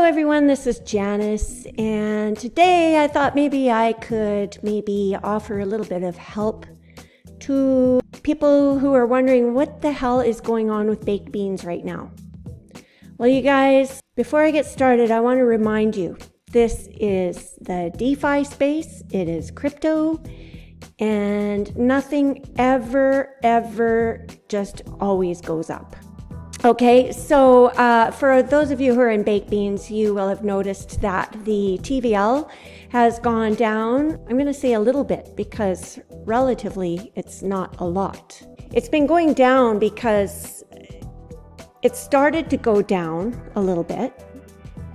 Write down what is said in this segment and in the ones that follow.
everyone, this is Janice, and today I thought maybe I could offer a little bit of help to people who are wondering what the hell is going on with baked beans right now. Well, you guys, before I get started, I want to remind you, this is the DeFi space, it is crypto, and nothing ever just always goes up. Okay, so for those of you who are in baked beans, you will have noticed that the TVL has gone down. I'm going to say a little bit because relatively it's not a lot. It's been going down because it started to go down a little bit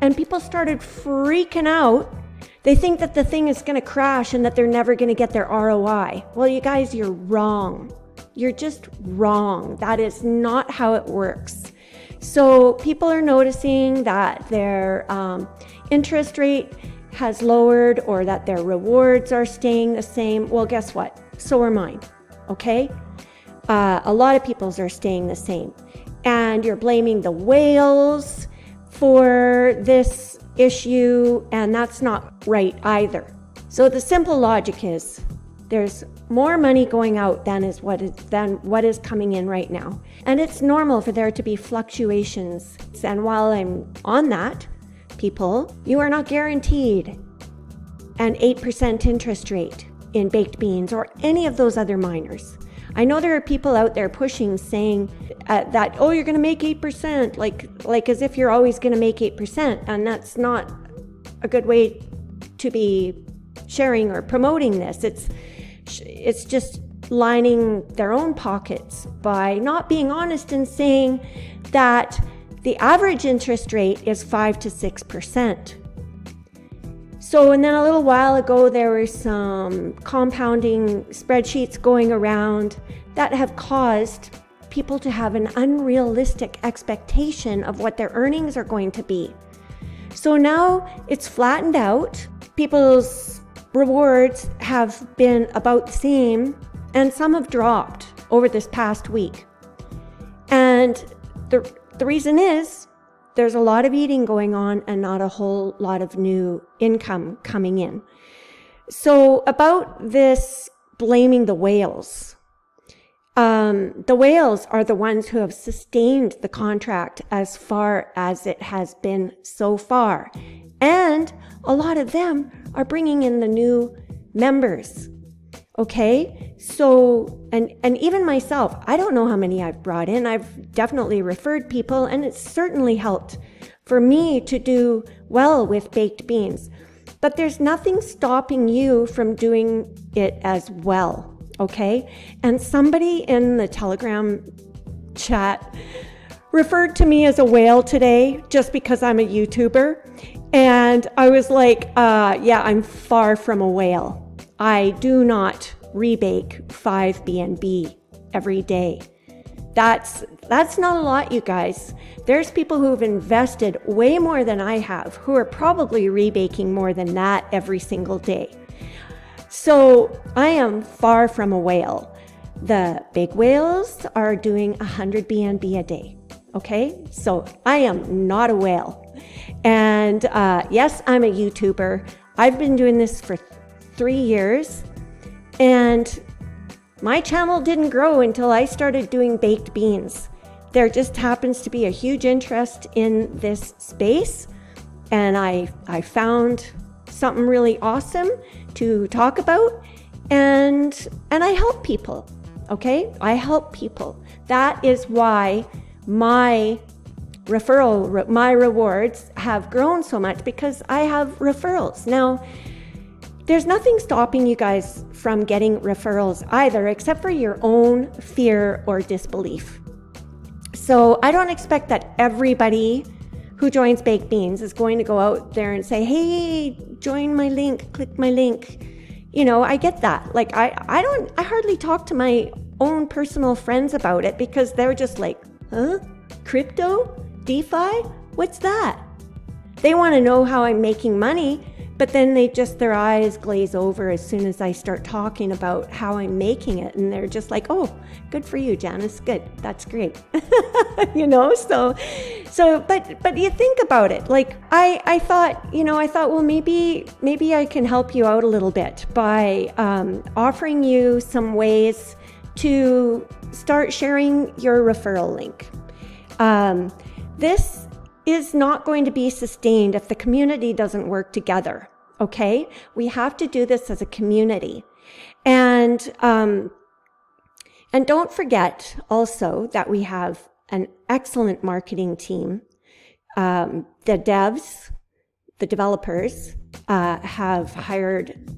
and people started freaking out. They think that the thing is going to crash and that they're never going to get their ROI. Well, you guys, you're wrong. You're just wrong. That is not how it works. So people are noticing that their interest rate has lowered or that their rewards are staying the same. Well, guess what? So are mine, okay? A lot of people's are staying the same. And you're blaming the whales for this issue, and that's not right either. So the simple logic is there's more money going out than what is coming in right now. And it's normal for there to be fluctuations. And while I'm on that, people, you are not guaranteed an 8% interest rate in baked beans or any of those other miners. I know there are people out there pushing saying that, oh, you're going to make 8%, like as if you're always going to make 8%. And that's not a good way to be sharing or promoting this. It's just lining their own pockets by not being honest and saying that the average interest rate is 5 to 6%. So, and then a little while ago, there were some compounding spreadsheets going around that have caused people to have an unrealistic expectation of what their earnings are going to be. So now it's flattened out. People's rewards have been about the same, and some have dropped over this past week. And the reason is there's a lot of eating going on and not a whole lot of new income coming in. So about this blaming the whales, the whales are the ones who have sustained the contract as far as it has been so far. And a lot of them are bringing in the new members. Okay, so, and even myself, I don't know how many I've brought in. I've definitely referred people, and it's certainly helped for me to do well with baked beans. But there's nothing stopping you from doing it as well, okay? And somebody in the Telegram chat referred to me as a whale today just because I'm a YouTuber. And I was like, yeah, I'm far from a whale. I do not rebake 5 BNB every day. That's not a lot, you guys. There's people who've invested way more than I have who are probably rebaking more than that every single day. So I am far from a whale. The big whales are doing 100 BNB a day. Okay, so I am not a whale. And yes, I'm a YouTuber. I've been doing this for 3 years, and my channel didn't grow until I started doing baked beans. There just happens to be a huge interest in this space, and I found something really awesome to talk about, and I help people. Okay, I help people. That is why my rewards have grown so much, because I have referrals. Now, there's nothing stopping you guys from getting referrals either, except for your own fear or disbelief. So I don't expect that everybody who joins baked beans is going to go out there and say, hey, join my link, click my link. You know, I get that. Like, I hardly talk to my own personal friends about it because they're just like, huh? Crypto? DeFi? What's that? They want to know how I'm making money But then their eyes glaze over as soon as I start talking about how I'm making it. And they're just like, oh, good for you, Janice. Good. That's great. But you think about it. Like I thought, well, maybe I can help you out a little bit by offering you some ways to start sharing your referral link. This is not going to be sustained if the community doesn't work together. Okay? We have to do this as a community. And don't forget also that we have an excellent marketing team. The devs, the developers, have hired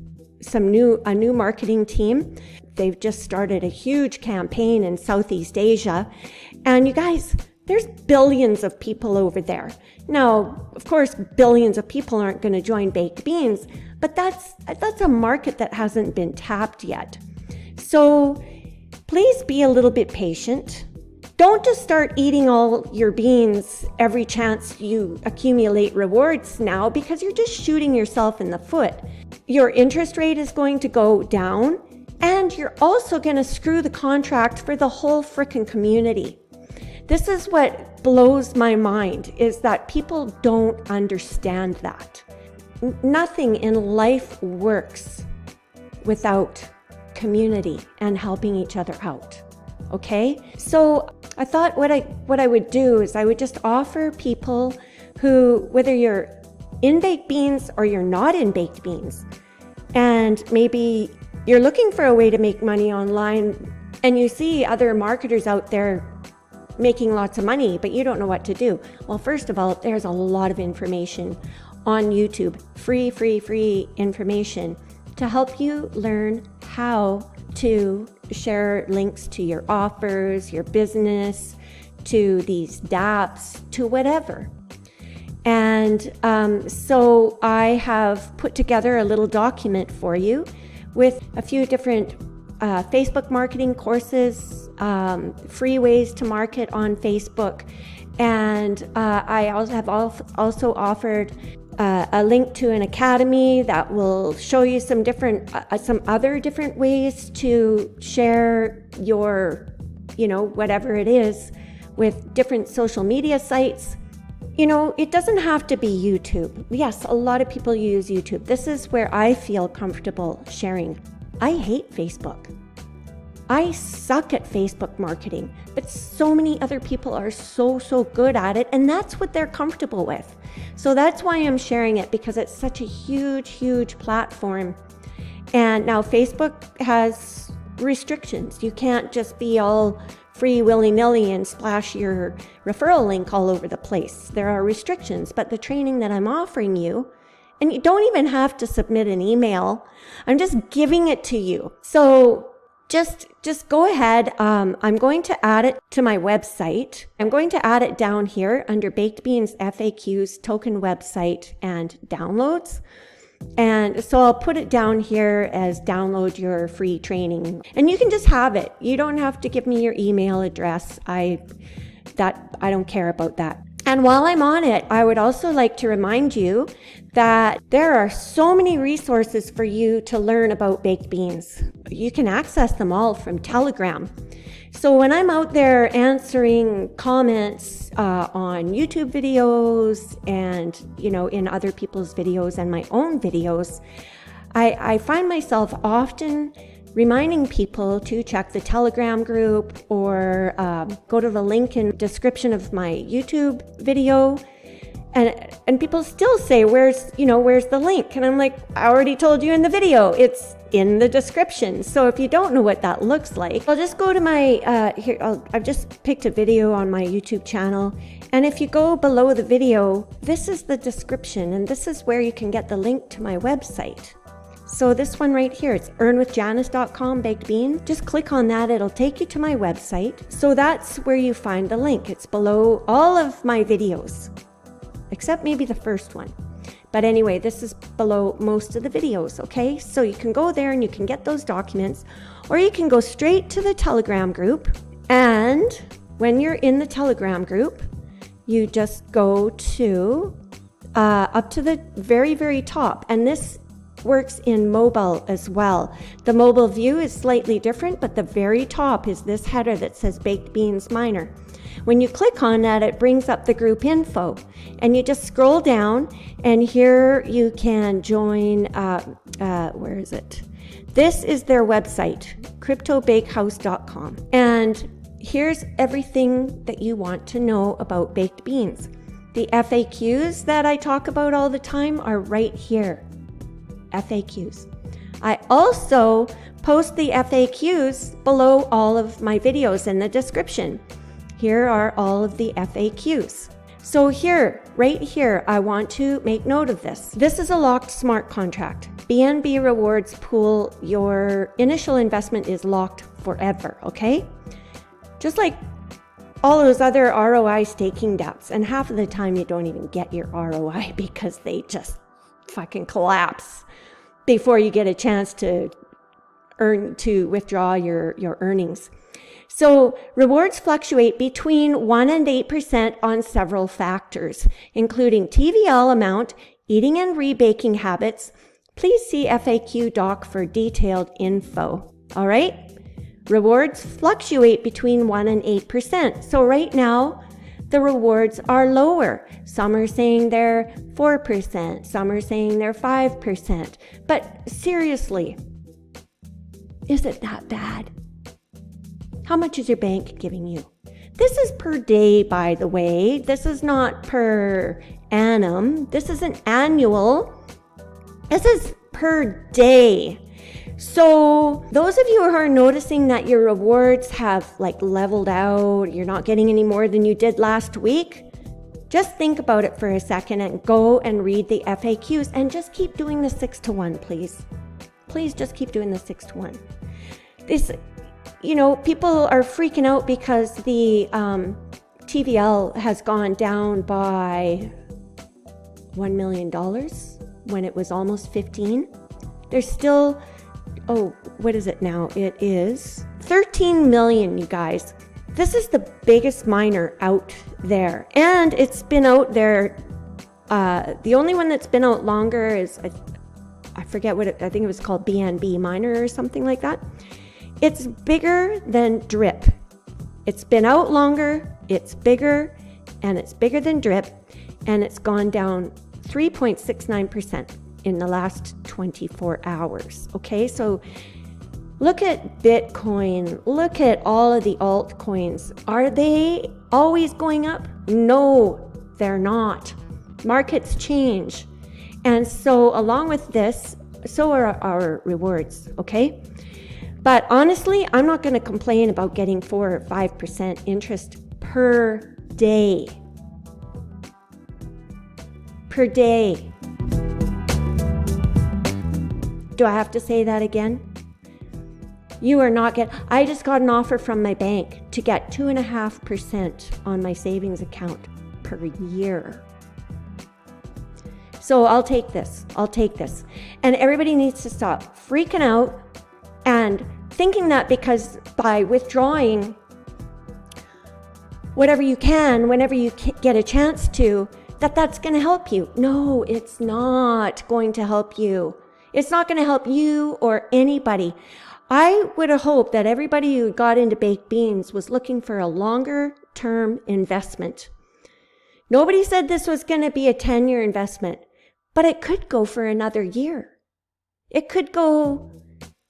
a new marketing team. They've just started a huge campaign in Southeast Asia. And you guys, there's billions of people over there. Now, of course, billions of people aren't going to join Baked Beans, but that's a market that hasn't been tapped yet. So please be a little bit patient. Don't just start eating all your beans every chance you accumulate rewards now, because you're just shooting yourself in the foot. Your interest rate is going to go down, and you're also going to screw the contract for the whole frickin' community. This is what blows my mind, is that people don't understand that. Nothing in life works without community and helping each other out. Okay? So I thought what I would do is I would just offer people who, whether you're in Baked Beans or you're not in Baked Beans, and maybe you're looking for a way to make money online and you see other marketers out there making lots of money, but you don't know what to do. Well, first of all, there's a lot of information on YouTube, free information to help you learn how to share links to your offers, your business, to these dApps, to whatever. And so I have put together a little document for you with a few different Facebook marketing courses, free ways to market on Facebook. And I also offered a link to an academy that will show you some other different ways to share your, whatever it is, with different social media sites. It doesn't have to be YouTube. Yes, a lot of people use YouTube. This is where I feel comfortable sharing. I hate Facebook. I suck at Facebook marketing, but so many other people are so good at it, and that's what they're comfortable with. So that's why I'm sharing it, because it's such a huge platform. And now Facebook has restrictions. You can't just be all free willy-nilly and splash your referral link all over the place. There are restrictions, but the training that I'm offering you, and you don't even have to submit an email, I'm just giving it to you. So just go ahead. I'm going to add it to my website. I'm going to add it down here under Baked Beans FAQs, token website, and downloads. And so I'll put it down here as download your free training. And you can just have it. You don't have to give me your email address. I don't care about that. And while I'm on it, I would also like to remind you that there are so many resources for you to learn about Baked Beans. You can access them all from Telegram. So when I'm out there answering comments on YouTube videos and, in other people's videos and my own videos, I find myself often reminding people to check the Telegram group or go to the link in the description of my YouTube video. And people still say, where's the link? And I'm like, I already told you in the video, it's in the description. So if you don't know what that looks like, I'll just go to my, I've just picked a video on my YouTube channel. And if you go below the video, this is the description, and this is where you can get the link to my website. So this one right here, it's earnwithjanice.com baked bean. Just click on that, it'll take you to my website. So that's where you find the link. It's below all of my videos, except maybe the first one. But anyway, this is below most of the videos, okay? So you can go there and you can get those documents, or you can go straight to the Telegram group. And when you're in the Telegram group, you just go to up to the very, very top. And this works in mobile as well. The mobile view is slightly different, but the very top is this header that says Baked Beans Miner. When you click on that, it brings up the group info, and you just scroll down, and here you can join, where is it? This is their website, cryptobakehouse.com. And here's everything that you want to know about baked beans. The FAQs that I talk about all the time are right here. FAQs. I also post the FAQs below all of my videos in the description. Here are all of the FAQs. So here, right here, I want to make note of this. This is a locked smart contract. BNB Rewards Pool, your initial investment is locked forever, okay? Just like all those other ROI staking dApps, and half of the time you don't even get your ROI because they just fucking collapse before you get a chance to withdraw your earnings. So rewards fluctuate between 1 and 8% on several factors, including TVL amount, eating and rebaking habits. Please see FAQ doc for detailed info. All right? Rewards fluctuate between 1 and 8%. So right now, the rewards are lower. Some are saying they're 4%. Some are saying they're 5%. But seriously, is it that bad? How much is your bank giving you? This is per day, by the way. This is not per annum. This isn't annual. This is per day. So those of you who are noticing that your rewards have like leveled out, you're not getting any more than you did last week, just think about it for a second and go and read the FAQs and just keep doing the 6-to-1, please. Please just keep doing the 6-to-1. This, people are freaking out because the TVL has gone down by $1 million when it was almost 15. There's still, what is it now? It is 13 million, you guys. This is the biggest miner out there. And it's been out there. The only one that's been out longer is, I forget I think it was called BNB Miner or something like that. It's bigger than Drip. It's been out longer, it's bigger, and it's bigger than Drip, and it's gone down 3.69% in the last 24 hours. Okay, so look at Bitcoin, look at all of the altcoins. Are they always going up? No, they're not. Markets change. And so along with this, so are our rewards, okay? But honestly, I'm not going to complain about getting 4 or 5% interest per day. Per day. Do I have to say that again? You are not I just got an offer from my bank to get 2.5% on my savings account per year. So I'll take this. And everybody needs to stop freaking out and thinking that because by withdrawing whatever you can, whenever you get a chance to, that's going to help you. No, it's not going to help you. It's not going to help you or anybody. I would have hoped that everybody who got into baked beans was looking for a longer term investment. Nobody said this was going to be a 10-year investment, but it could go for another year. It could go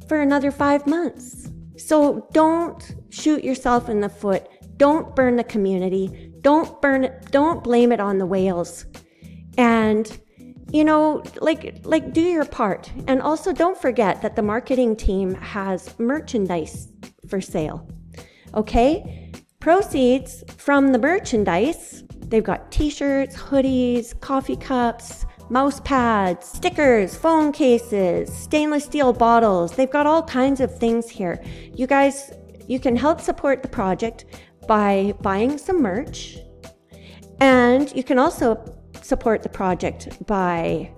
for another 5 months. So don't shoot yourself in the foot. Don't burn the community. Don't blame it on the whales. And, do your part. And also don't forget that the marketing team has merchandise for sale. Okay? Proceeds from the merchandise, they've got t-shirts, hoodies, coffee cups, mouse pads, stickers, phone cases, stainless steel bottles. They've got all kinds of things here. You guys, you can help support the project by buying some merch, and you can also support the project by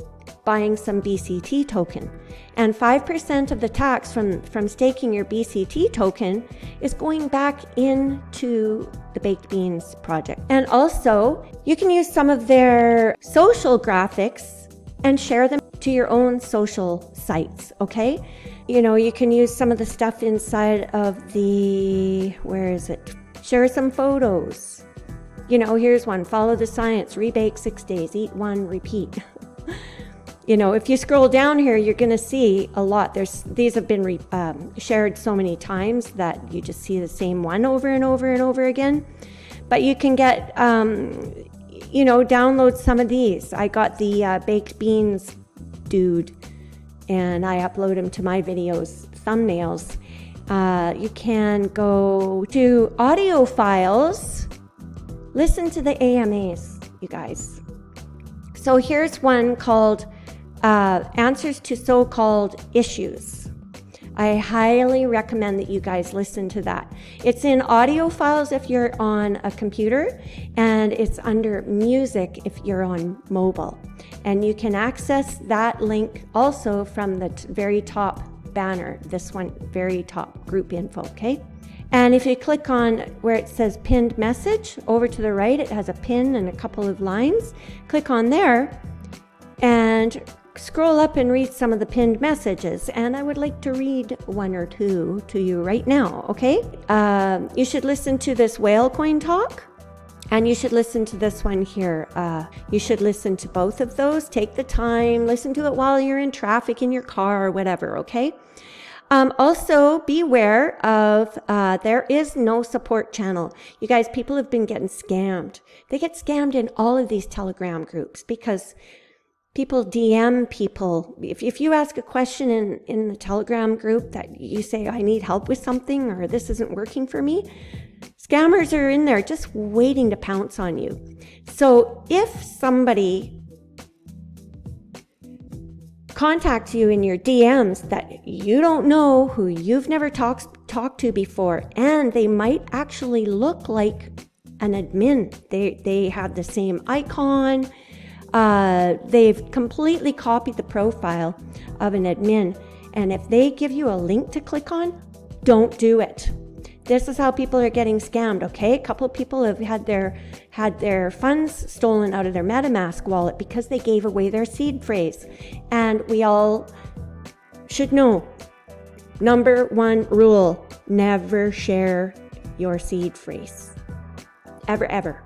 buying some BCT token. And 5% of the tax from staking your BCT token is going back into the Baked Beans project. And also, you can use some of their social graphics and share them to your own social sites, okay? You know, you can use some of the stuff inside of the, where is it? Share some photos. You know, here's one, follow the science, rebake 6 days, eat one, repeat. You know, if you scroll down here, you're going to see a lot. These have been shared so many times that you just see the same one over and over and over again. But you can get, you know, download some of these. I got the Baked Beans dude, and I upload them to my videos, thumbnails. You can go to audio files. Listen to the AMAs, you guys. So here's one called Answers to So-Called Issues. I highly recommend that you guys listen to that. It's in audio files if you're on a computer, and it's under music if you're on mobile. And you can access that link also from the very top banner, this one, very top group info, okay? And if you click on where it says pinned message, over to the right, it has a pin and a couple of lines. Click on there and scroll up and read some of the pinned messages. And I would like to read one or two to you right now, okay? You should listen to this whale coin talk, and you should listen to this one here. You should listen to both of those. Take the time, listen to it while you're in traffic, in your car, or whatever, okay? Also, beware of, there is no support channel. You guys, people have been getting scammed. They get scammed in all of these Telegram groups because people DM people. If you ask a question in the Telegram group that you say, I need help with something, or this isn't working for me, scammers are in there just waiting to pounce on you. So if somebody contacts you in your DMs that you don't know, who you've never talked to before, and they might actually look like an admin. They have the same icon. They've completely copied the profile of an admin. And if they give you a link to click on, don't do it. This is how people are getting scammed, okay? A couple of people have had their funds stolen out of their MetaMask wallet because they gave away their seed phrase. And we all should know, number one rule, never share your seed phrase. Ever, ever.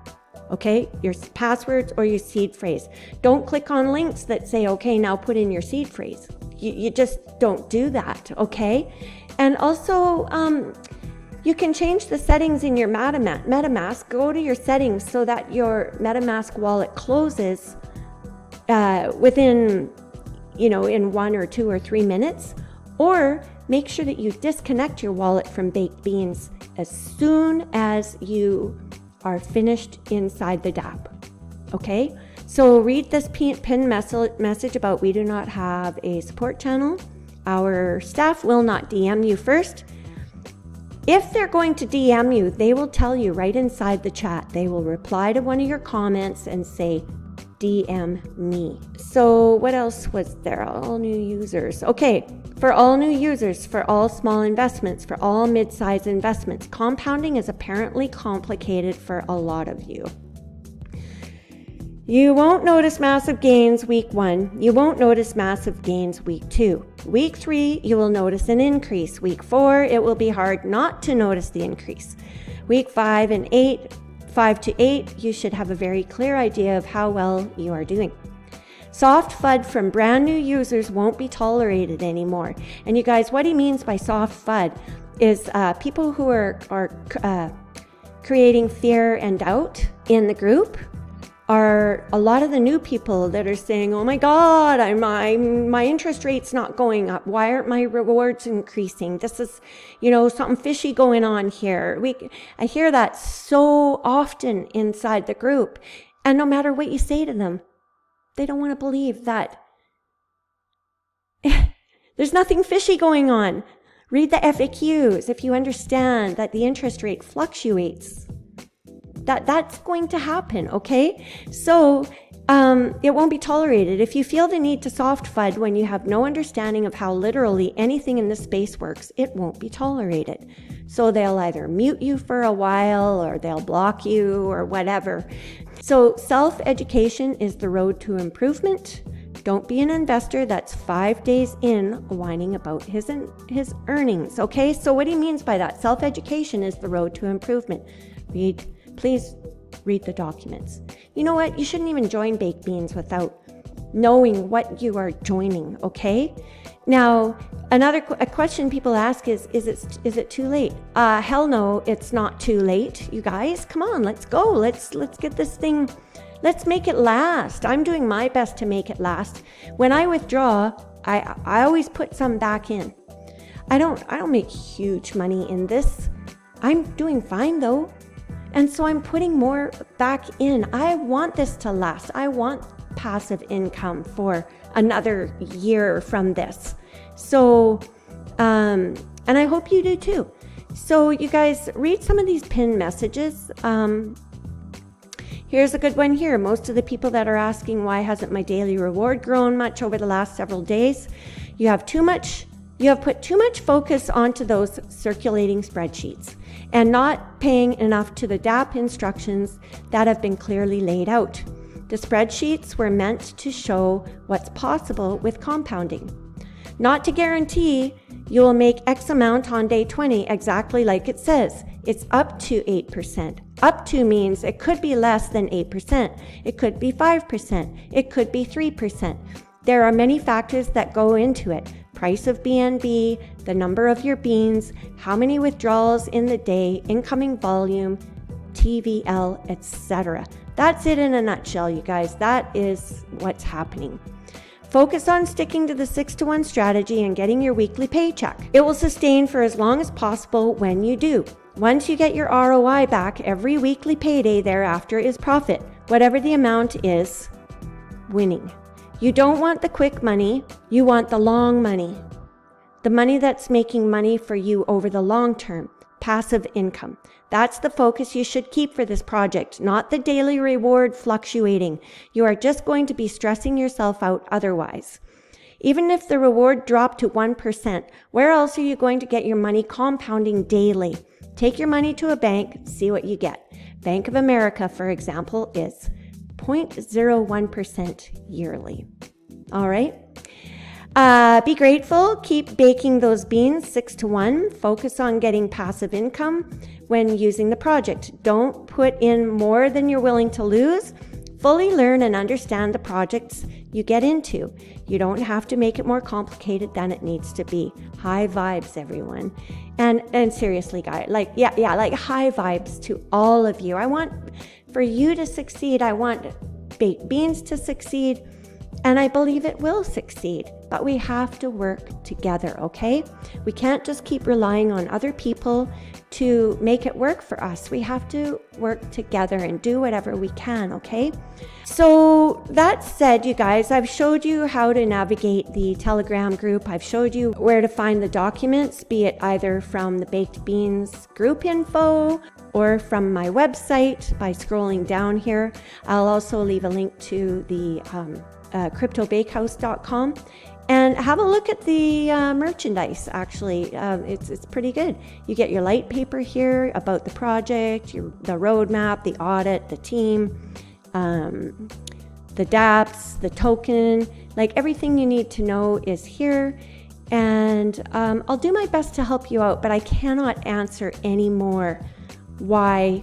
Okay? Your passwords or your seed phrase. Don't click on links that say, okay, now put in your seed phrase. You just don't do that, okay? And also, you can change the settings in your MetaMask. Go to your settings so that your MetaMask wallet closes within, in 1 or 2 or 3 minutes. Or make sure that you disconnect your wallet from Baked Beans as soon as you are finished inside the dApp. Okay? So read this pin message about we do not have a support channel. Our staff will not DM you first. If they're going to DM you, they will tell you right inside the chat. They will reply to one of your comments and say, DM me. So what else was there? All new users. Okay, for all new users, for all small investments, for all mid-size investments, compounding is apparently complicated for a lot of you. You won't notice massive gains week 1. You won't notice massive gains week 2. Week 3, you will notice an increase. Week 4, it will be hard not to notice the increase. Week 5 and 8, 5 to 8, you should have a very clear idea of how well you are doing. Soft FUD from brand new users won't be tolerated anymore. And you guys, what he means by soft FUD is people who are creating fear and doubt in the group are a lot of the new people that are saying, oh my God, my interest rate's not going up. Why aren't my rewards increasing? This is, something fishy going on here. I hear that so often inside the group. And no matter what you say to them, they don't want to believe that there's nothing fishy going on. Read the FAQs if you understand that the interest rate fluctuates. That's going to happen, okay? So it won't be tolerated. If you feel the need to soft FUD when you have no understanding of how literally anything in this space works, it won't be tolerated. So they'll either mute you for a while or they'll block you or whatever. So self-education is the road to improvement. Don't be an investor that's 5 days in whining about his earnings, okay? So what he means by that, self-education is the road to improvement. Please read the documents. You know what? You shouldn't even join Baked Beans without knowing what you are joining, okay? Now, a question people ask is it too late? Hell no, it's not too late, you guys. Come on, let's go. Let's get this thing. Let's make it last. I'm doing my best to make it last. When I withdraw, I always put some back in. I don't make huge money in this. I'm doing fine though. And so I'm putting more back in. I want this to last. I want passive income for another year from this. So, and I hope you do too. So you guys read some of these pinned messages. Here's a good one here. Most of the people that are asking why hasn't my daily reward grown much over the last several days, you have put too much focus onto those circulating spreadsheets and not paying enough to the DAP instructions that have been clearly laid out. The spreadsheets were meant to show what's possible with compounding, not to guarantee you will make X amount on day 20 exactly like it says. It's up to 8%. Up to means it could be less than 8%. It could be 5%. It could be 3%. There are many factors that go into it. Price of BNB, the number of your beans, how many withdrawals in the day, incoming volume, TVL, etc. That's it in a nutshell, you guys. That is what's happening. Focus on sticking to the 6-to-1 strategy and getting your weekly paycheck. It will sustain for as long as possible when you do. Once you get your ROI back, every weekly payday thereafter is profit, whatever the amount is, winning. You don't want the quick money, you want the long money. The money that's making money for you over the long term, passive income. That's the focus you should keep for this project, not the daily reward fluctuating. You are just going to be stressing yourself out otherwise. Even if the reward dropped to 1%, where else are you going to get your money compounding daily? Take your money to a bank, see what you get. Bank of America, for example, is 0.01% yearly. All right. Be grateful. Keep baking those beans 6-to-1. Focus on getting passive income when using the project. Don't put in more than you're willing to lose. Fully learn and understand the projects you get into. You don't have to make it more complicated than it needs to be. High vibes, everyone. And seriously, guys, like high vibes to all of you. I want for you to succeed. I want Baked Beans to succeed. And I believe it will succeed, but we have to work together, okay? We can't just keep relying on other people to make it work for us. We have to work together and do whatever we can, okay? So that said, you guys, I've showed you how to navigate the Telegram group. I've showed you where to find the documents, be it either from the Baked Beans group info or from my website by scrolling down here. I'll also leave a link to the cryptobakehouse.com and have a look at the merchandise. Actually, it's pretty good. You get your Litepaper here about the project, the roadmap, the audit, the team, the dApps, the token, like everything you need to know is here. And I'll do my best to help you out, but I cannot answer any more why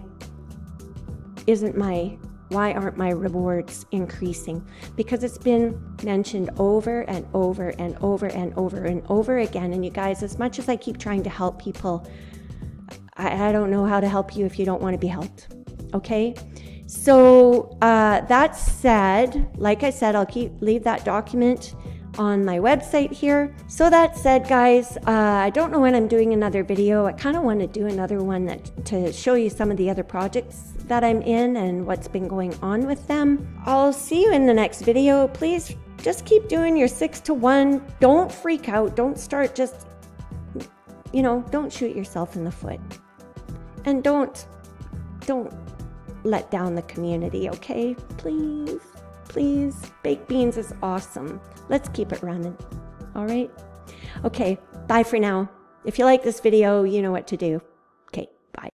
aren't my rewards increasing? Because it's been mentioned over and over and over and over and over again. And you guys, as much as I keep trying to help people, I don't know how to help you if you don't want to be helped. Okay? So that said, like I said, I'll leave that document on my website here. So that said, guys, I don't know when I'm doing another video. I kind of want to do another one to show you some of the other projects that I'm in and what's been going on with them. I'll see you in the next video. Please just keep doing your 6-to-1. Don't freak out. Don't start just, don't shoot yourself in the foot. And don't let down the community, okay? Please. please. Baked beans is awesome. Let's keep it running. All right? Okay, bye for now. If you like this video, you know what to do.